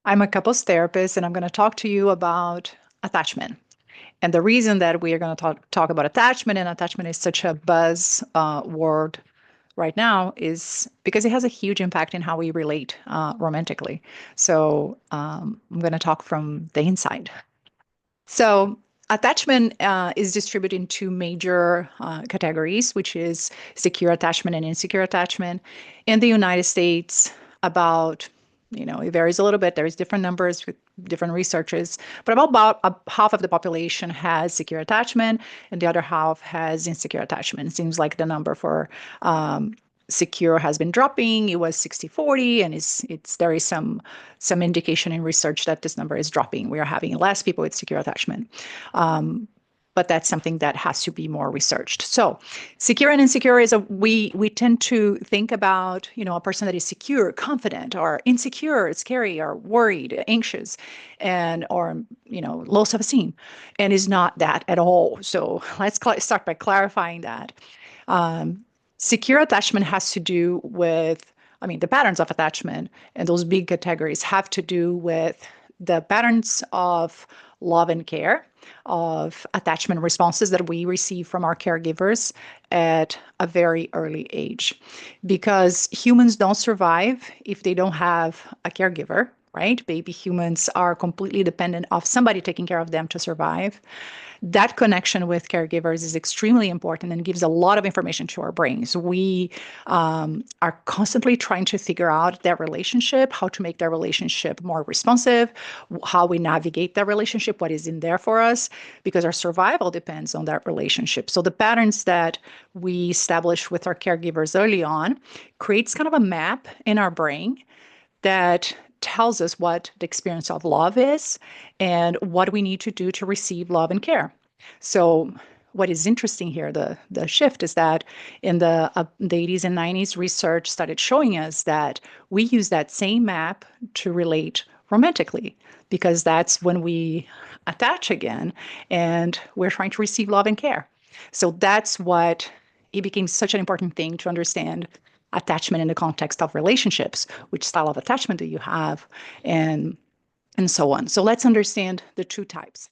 I'm a couples therapist, and I'm going to talk to you about attachment. And the reason that we are going to talk about attachment, and attachment is such a buzz word right now, is because it has a huge impact in how we relate romantically. So I'm going to talk from the inside. So attachment is distributed in two major categories, which is secure attachment and insecure attachment. In the United States, about it varies a little bit. There's different numbers with different researchers, but about half of the population has secure attachment, and the other half has insecure attachment. It seems like the number for secure has been dropping. It was 60-40, and there is some indication in research that this number is dropping. We are having less people with secure attachment. But that's something that has to be more researched. So secure and insecure is we tend to think about, a person that is secure, confident, or insecure, scary, or worried, anxious, or low self-esteem, and is not that at all. So let's start by clarifying that. Secure attachment has to do with, the patterns of attachment, and those big categories have to do with the patterns of love and care, of attachment responses that we receive from our caregivers at a very early age. Because humans don't survive if they don't have a caregiver, right? Baby humans are completely dependent of somebody taking care of them to survive. That connection with caregivers is extremely important and gives a lot of information to our brains. We are constantly trying to figure out that relationship, how to make that relationship more responsive, how we navigate that relationship, what is in there for us, because our survival depends on that relationship. So the patterns that we establish with our caregivers early on creates kind of a map in our brain that tells us what the experience of love is and what we need to do to receive love and care. So what is interesting here, the shift, is that in the 80s and 90s, research started showing us that we use that same map to relate romantically, because that's when we attach again and we're trying to receive love and care. So that's what it became such an important thing to understand attachment in the context of relationships, which style of attachment do you have, and so on. So let's understand the two types.